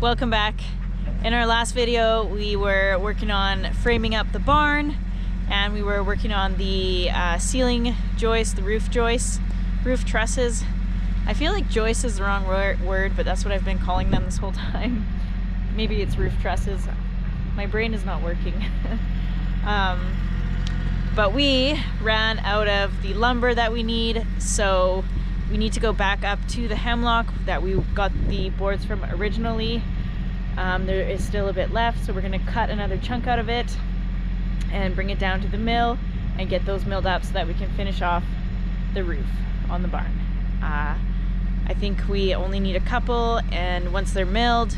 Welcome back. In our last video we were working on framing up the barn, and we were working on the ceiling joist, the roof joists, roof trusses. I feel like joist is the wrong word, but that's what I've been calling them this whole time. Maybe it's roof trusses. My brain is not working. But we ran out of the lumber that we need, so we need to go back up to the hemlock that we got the boards from originally. There is still a bit left, so we're going to cut another chunk out of it and bring it down to the mill and get those milled up so that we can finish off the roof on the barn. I think we only need a couple, and once they're milled,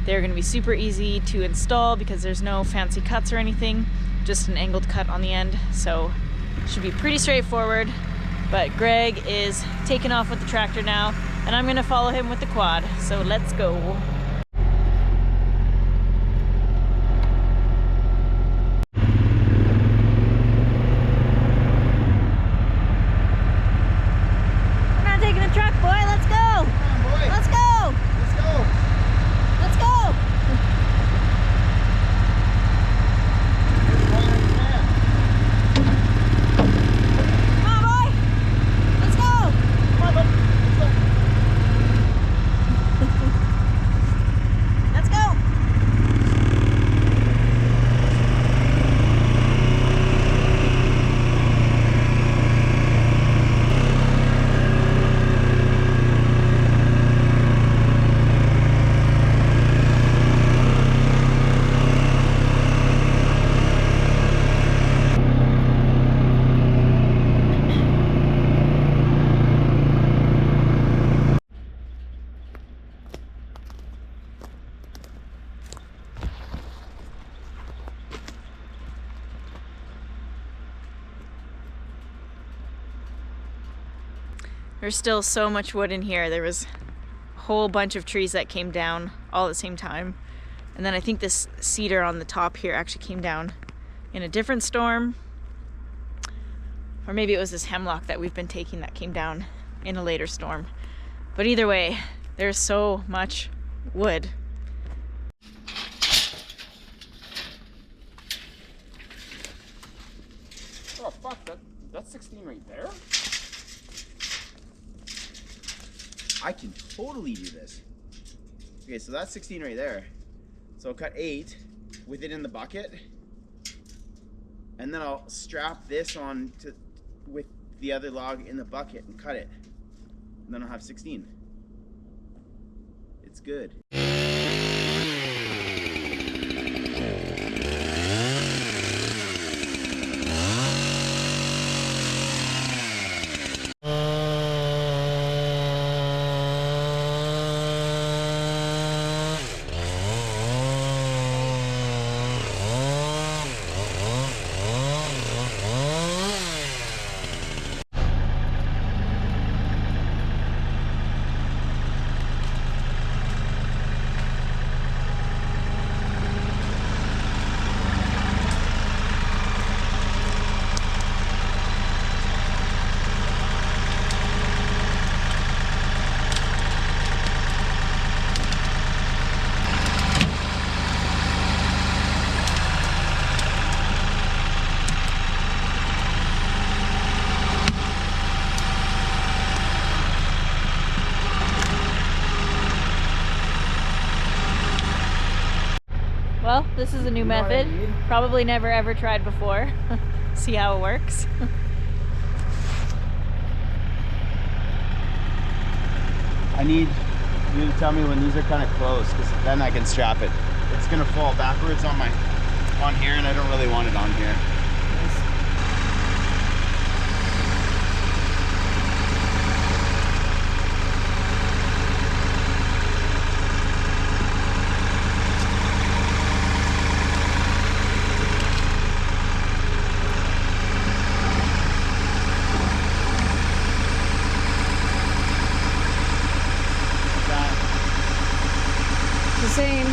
they're going to be super easy to install because there's no fancy cuts or anything, just an angled cut on the end, so it should be pretty straightforward. But Greg is taking off with the tractor now, and I'm going to follow him with the quad, so let's go. There's still so much wood in here. There was a whole bunch of trees that came down all at the same time. And then I think this cedar on the top here actually came down in a different storm. Or maybe it was this hemlock that we've been taking that came down in a later storm. But either way, there's so much wood. Oh fuck, that's 16 right there? I can totally do this. Okay, so that's 16 right there. So I'll cut 8 with it in the bucket, and then I'll strap this on to with the other log in the bucket and cut it. And then I'll have 16. It's good. Well, this is a new method. Probably never ever tried before. See how it works. I need you to tell me when these are kind of close, because then I can strap it. It's gonna fall backwards on here, and I don't really want it on here. The same.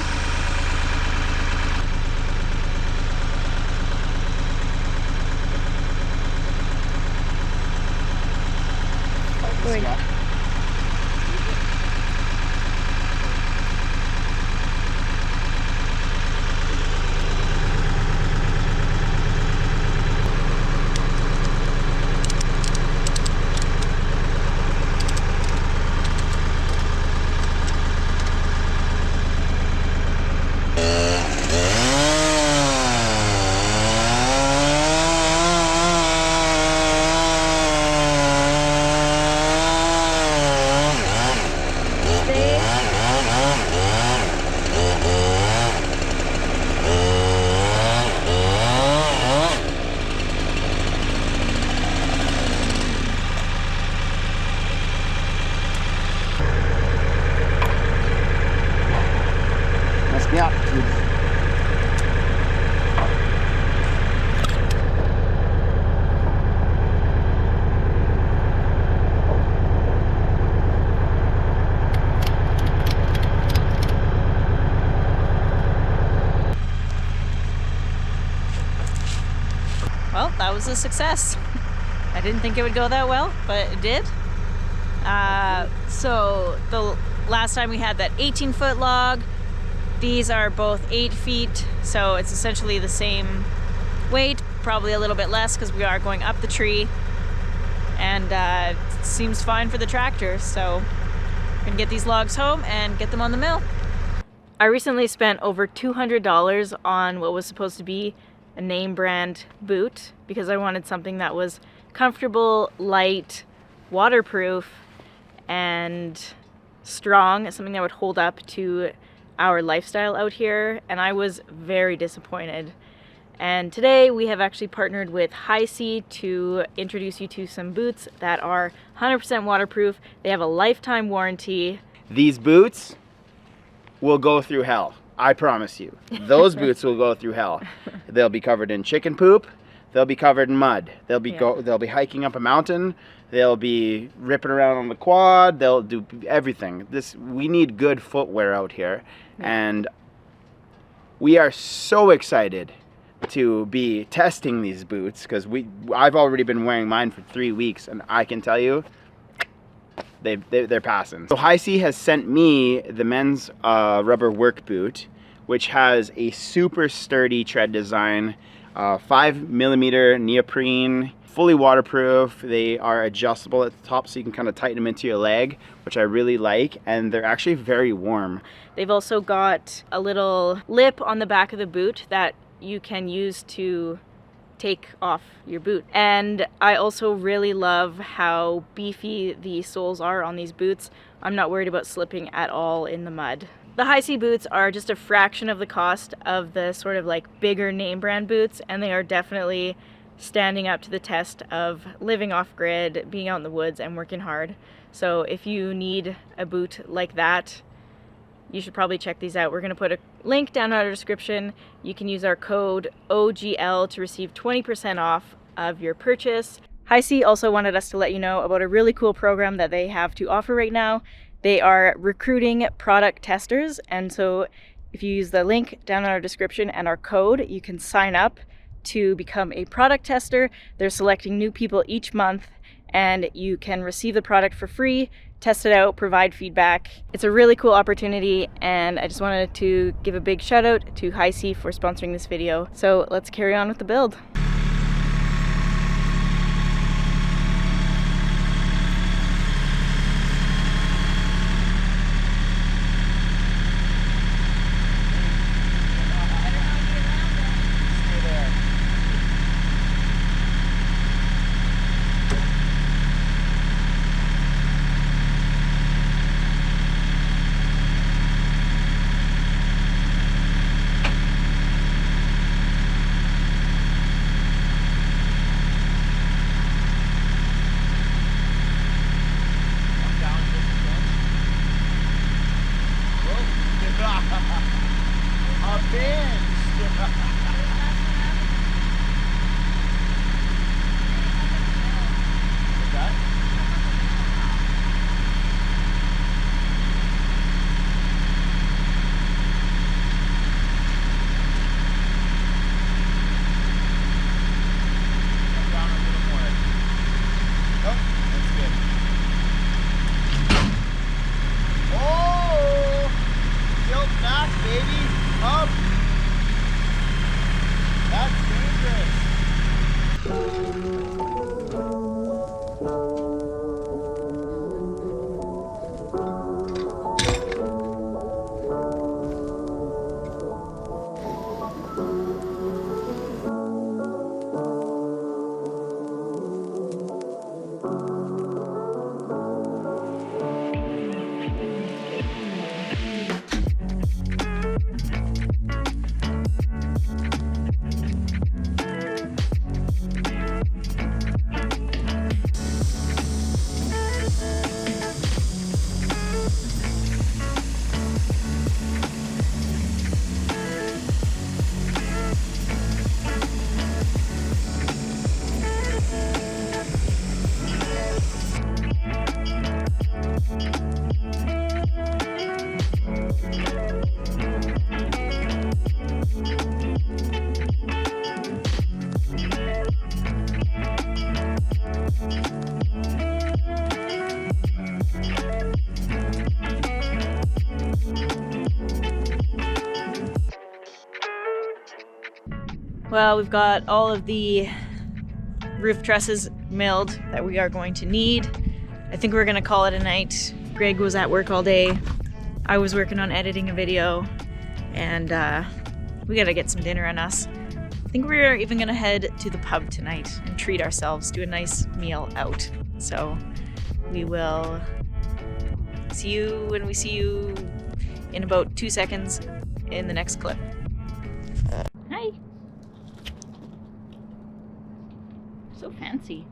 was a success. I didn't think it would go that well, but it did. So the last time we had that 18-foot log. These are both 8 feet, so it's essentially the same weight, probably a little bit less because we are going up the tree, and it seems fine for the tractor, so we're gonna get these logs home and get them on the mill. I recently spent over $200 on what was supposed to be a name brand boot because I wanted something that was comfortable, light, waterproof, and strong, something that would hold up to our lifestyle out here, and I was very disappointed. And today we have actually partnered with HISEA to introduce you to some boots that are 100% waterproof. They have a lifetime warranty. These boots will go through hell, I promise you. Those boots will go through hell. They'll be covered in chicken poop. They'll be covered in mud. They'll be they'll be hiking up a mountain. They'll be ripping around on the quad. They'll do everything. We need good footwear out here, and we are so excited to be testing these boots because I've already been wearing mine for 3 weeks, and I can tell you they're passing. So HISEA has sent me the men's rubber work boot, which has a super sturdy tread design, 5mm neoprene, fully waterproof. They are adjustable at the top so you can kind of tighten them into your leg, which I really like, and they're actually very warm. They've also got a little lip on the back of the boot that you can use to take off your boot. And I also really love how beefy the soles are on these boots. I'm not worried about slipping at all in the mud. The HISEA boots are just a fraction of the cost of the sort of like bigger name brand boots, and they are definitely standing up to the test of living off grid, being out in the woods and working hard. So if you need a boot like that, you should probably check these out. We're going to put a link down in our description. You can use our code OGL to receive 20% off of your purchase. HISEA also wanted us to let you know about a really cool program that they have to offer right now. They are recruiting product testers, and so if you use the link down in our description and our code, you can sign up to become a product tester. They're selecting new people each month, and you can receive the product for free, test it out, provide feedback. It's a really cool opportunity, and I just wanted to give a big shout out to HISEA for sponsoring this video. So let's carry on with the build. Well, we've got all of the roof trusses milled that we are going to need. I think we're gonna call it a night. Greg was at work all day. I was working on editing a video, and we gotta get some dinner on us. I think we're even gonna head to the pub tonight and treat ourselves, do a nice meal out. So we will see you when we see you in about 2 seconds in the next clip. Hi. So fancy.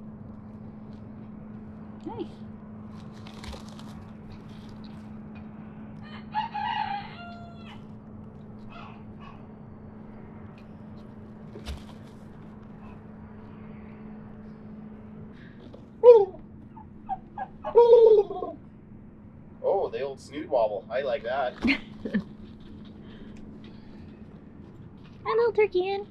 Nice. Oh, the old snoot wobble. I like that. Hello, turkey in.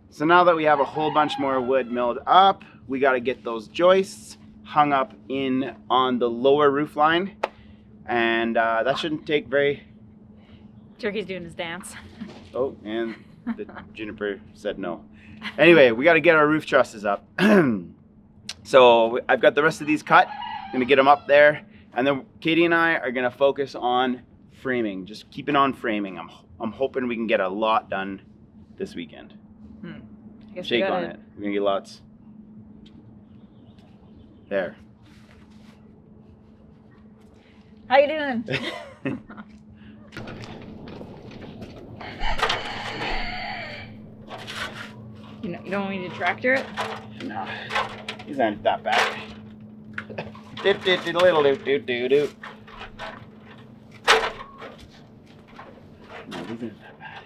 So now that we have a whole bunch more wood milled up, we got to get those joists hung up in on the lower roof line, and that shouldn't take very. Turkey's doing his dance. Oh, and the juniper said no. Anyway, we got to get our roof trusses up. So I've got the rest of these cut. I'm gonna get them up there, and then Katie and I are gonna focus on framing. Just keeping on framing. I'm hoping we can get a lot done this weekend. I guess Shake on it. We're gonna get lots. There. How you doing? You don't want me to tractor it? No, these aren't that bad. Little do. No, these aren't that bad.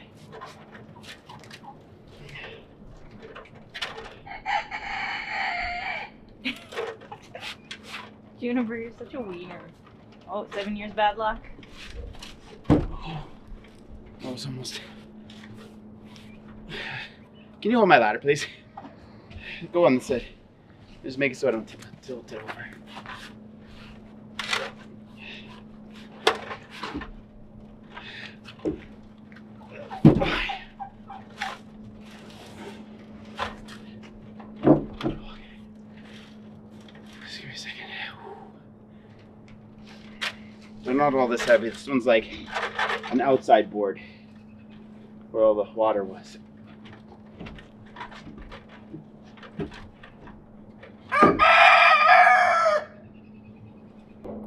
Juniper, you're such a wiener. Oh, 7 years bad luck. Oh, that was almost. Can you hold my ladder, please? Go on the side. Just make it so I don't tilt it over. Just give me a second. They're not all this heavy. This one's like an outside board where all the water was.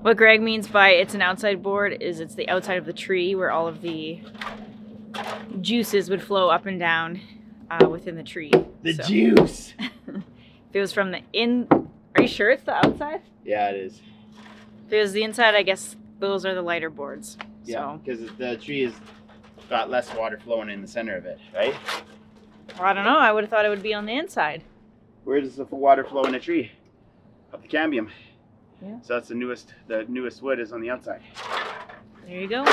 What Greg means by it's an outside board is it's the outside of the tree where all of the juices would flow up and down within the tree. The juice! If it was from the in... Are you sure it's the outside? Yeah, it is. If it was the inside, I guess those are the lighter boards. Yeah, because the tree has got less water flowing in the center of it, right? Well, I don't know. I would have thought it would be on the inside. Where does the water flow in a tree? Up the cambium. Yeah. So that's the newest wood is on the outside. There you go.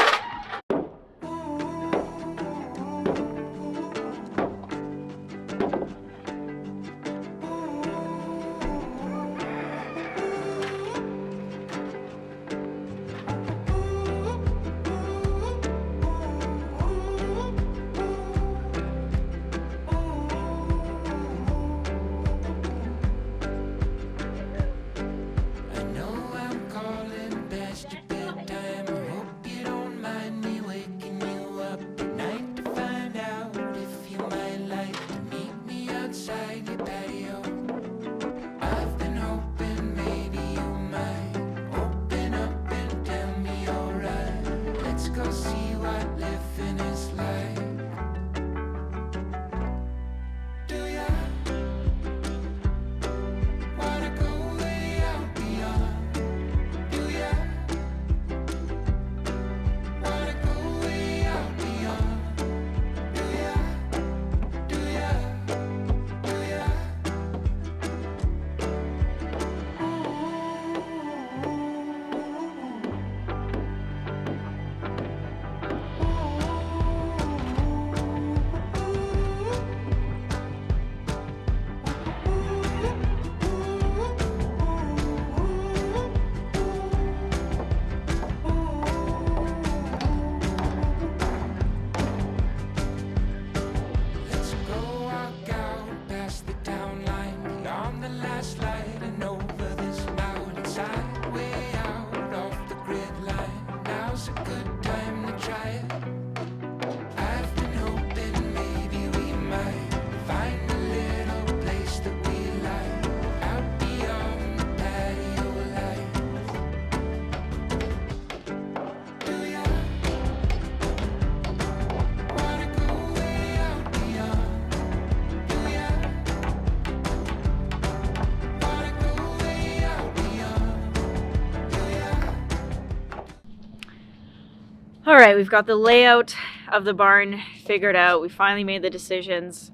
All right, we've got the layout of the barn figured out. We finally made the decisions.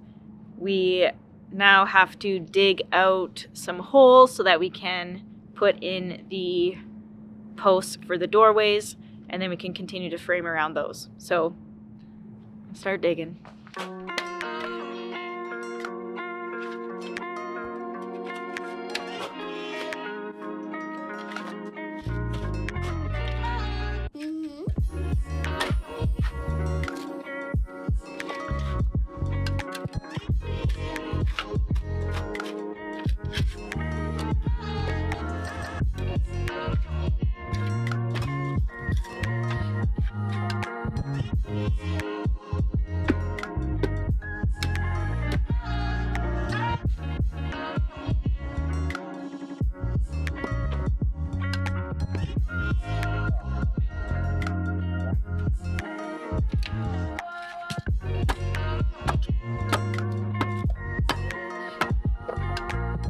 We now have to dig out some holes so that we can put in the posts for the doorways, and then we can continue to frame around those. So start digging.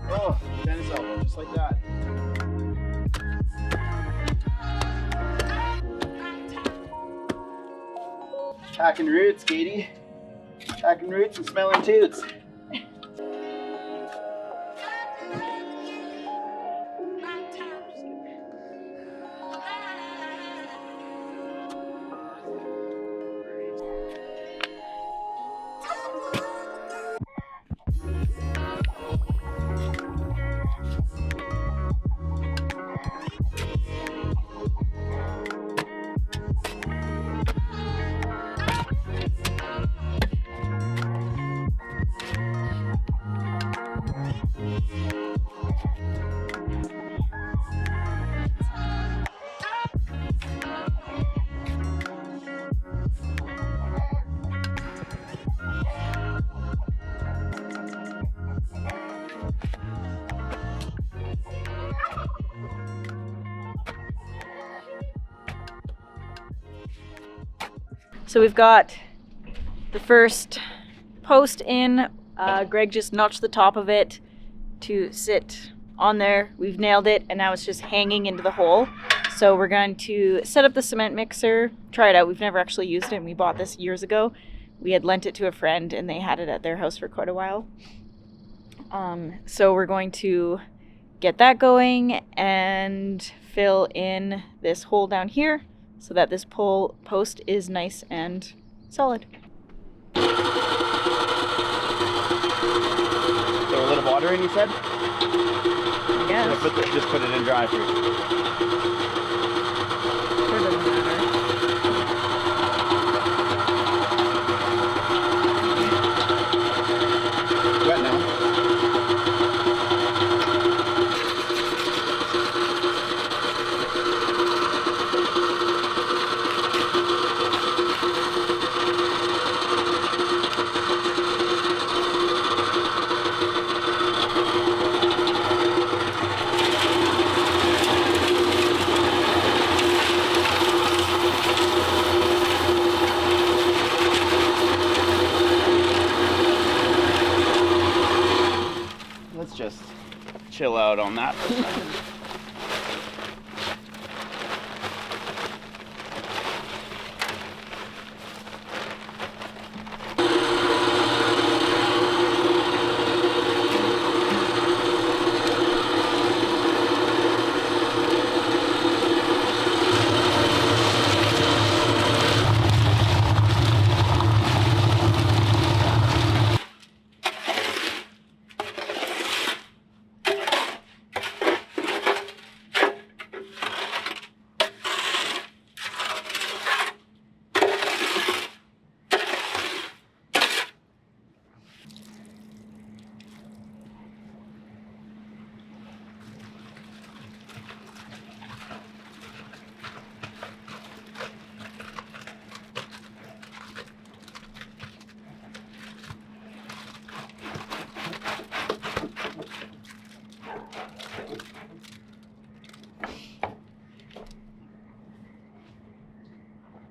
Oh, tennis elbow, just like that. Hacking roots, Katie. Hacking roots and smelling toots. So we've got the first post in. Greg just notched the top of it to sit on there. We've nailed it, and now it's just hanging into the hole. So we're going to set up the cement mixer, try it out. We've never actually used it, and we bought this years ago. We had lent it to a friend, and they had it at their house for quite a while. So we're going to get that going and fill in this hole down here so that this post is nice and solid. So a little water in, you said? Yes. Just put it in dry first. Sure doesn't matter. Wet now. Let's just chill out on that for a second.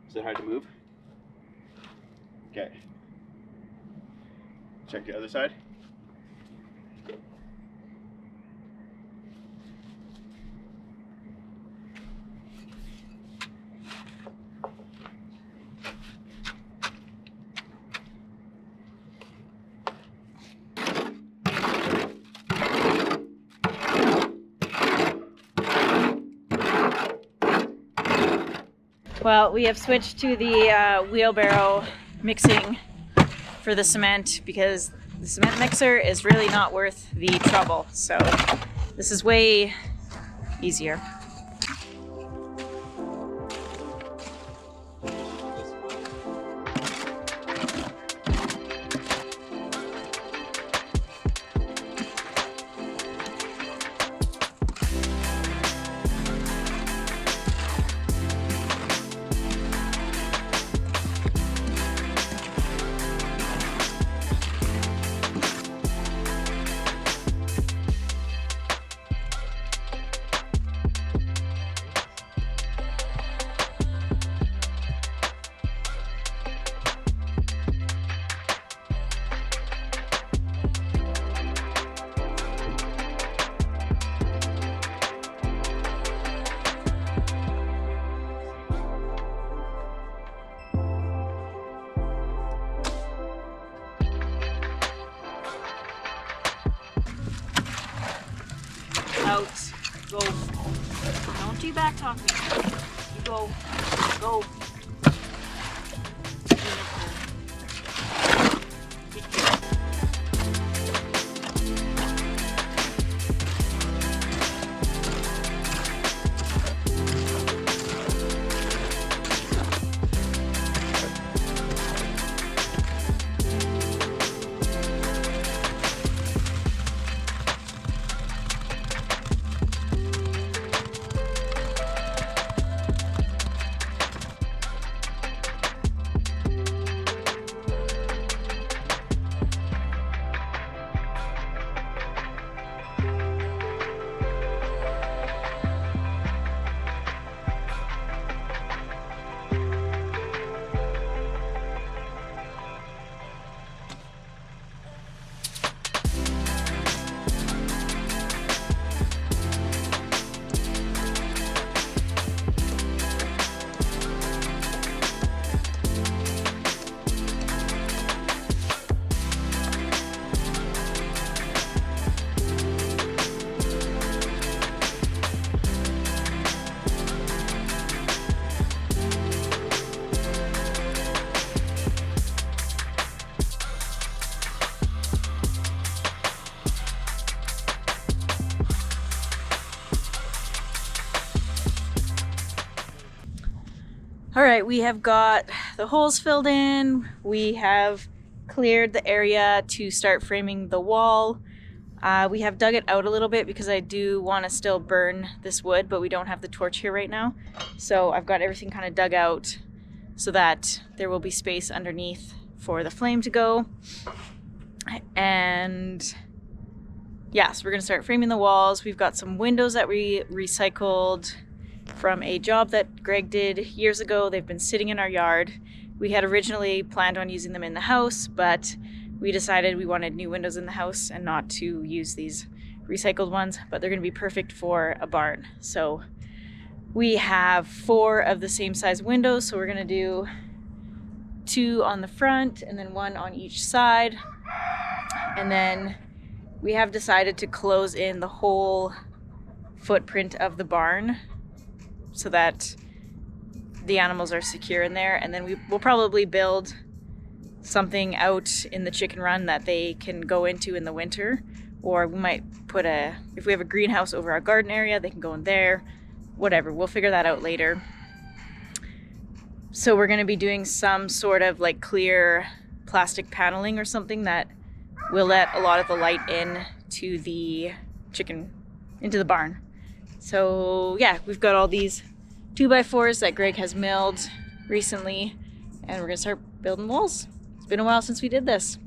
Is it hard to move? Okay. Check the other side. Well, we have switched to the wheelbarrow mixing for the cement because the cement mixer is really not worth the trouble. So this is way easier. Out. Go. Don't you back talk me. You go. Go. All right, we have got the holes filled in. We have cleared the area to start framing the wall. We have dug it out a little bit because I do want to still burn this wood, but we don't have the torch here right now. So I've got everything kind of dug out so that there will be space underneath for the flame to go. And yeah, so we're gonna start framing the walls. We've got some windows that we recycled from a job that Greg did years ago. They've been sitting in our yard. We had originally planned on using them in the house, but we decided we wanted new windows in the house and not to use these recycled ones, but they're gonna be perfect for a barn. So we have 4 of the same size windows, so we're gonna do 2 on the front and then 1 on each side. And then we have decided to close in the whole footprint of the barn so that the animals are secure in there. And then we will probably build something out in the chicken run that they can go into in the winter. Or we might put if we have a greenhouse over our garden area, they can go in there. Whatever, we'll figure that out later. So we're gonna be doing some sort of like clear plastic paneling or something that will let a lot of the light in to the into the barn. So yeah, we've got all these 2x4s that Greg has milled recently, and we're gonna start building walls. It's been a while since we did this.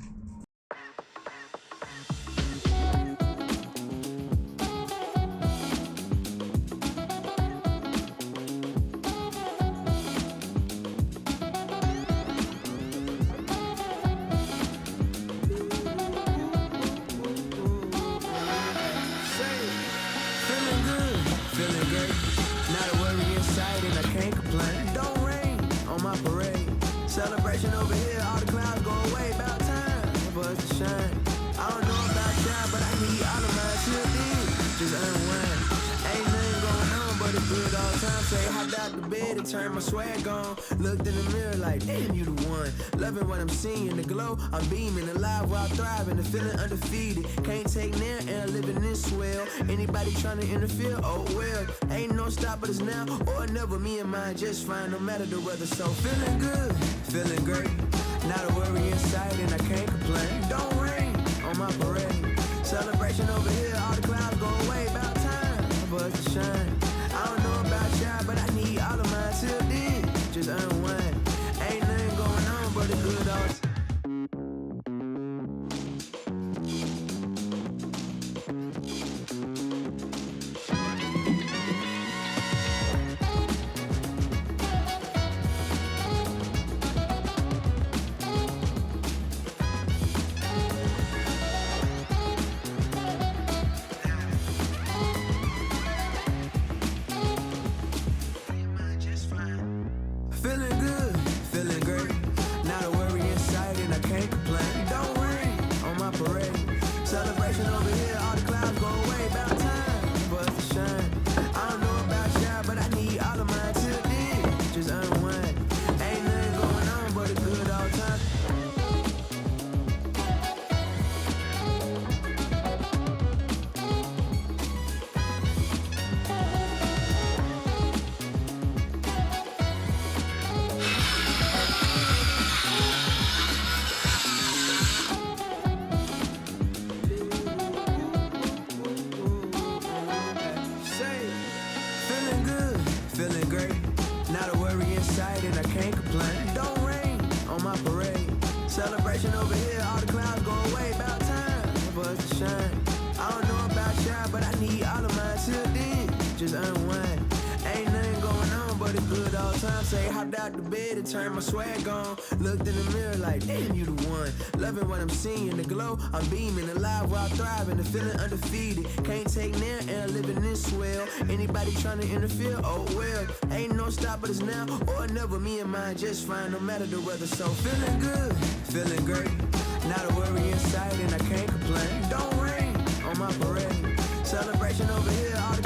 Celebration over here, all the clouds go away, about time for us to shine. I don't know about y'all, but I hear you all of mine till then. Just unwind. Ain't nothing going on, but it's good all the time. Say, how out the bed and turned my swag on. Looked in the mirror like, damn, you the one. Loving what I'm seeing, the glow, I'm beaming. Alive while thriving, the feeling undefeated. Can't take now and I'm living this swell. Anybody trying to interfere, oh well. Ain't no stopping us now or never. Me and mine just fine, no matter the weather. So feeling good, feeling great. Not a worry in sight and I can't complain. Don't rain on my parade. Celebration over here, all the clouds go away. About time for us to shine. I don't know about y'all, but I need all of mine. Till then, just unwind. Ain't nothing going on but a good old. Feeling good, feeling great. Not a worry in sight and I can't complain. Don't rain on my parade. Celebration over here, all the clouds go away. About time for us to shine. I don't know about y'all, but I need all of mine. Till then, just unwind. Ain't nothing going on but a good old time. Feeling good, feeling great. Not a worry in sight and I can't complain. Don't rain on my parade. Celebration over here, all the clouds go away. About time for us to shine. I don't know about y'all, but I need all of mine. Till then, just unwind. Ain't nothing going on but a good old time. Say, hopped out the bed and turned my swag on. Looked in the mirror like, damn, you the one. Loving what I'm seeing, the glow, I'm beaming. Alive while thriving, the feeling undefeated. Can't take now and I'm living this swell. Anybody trying to interfere, oh well. Ain't no stopping us now or never. Me and mine just fine, no matter the weather. So feeling good, feeling great. Not a worry in sight and I can't complain. Don't rain on my parade. Celebration over here, all the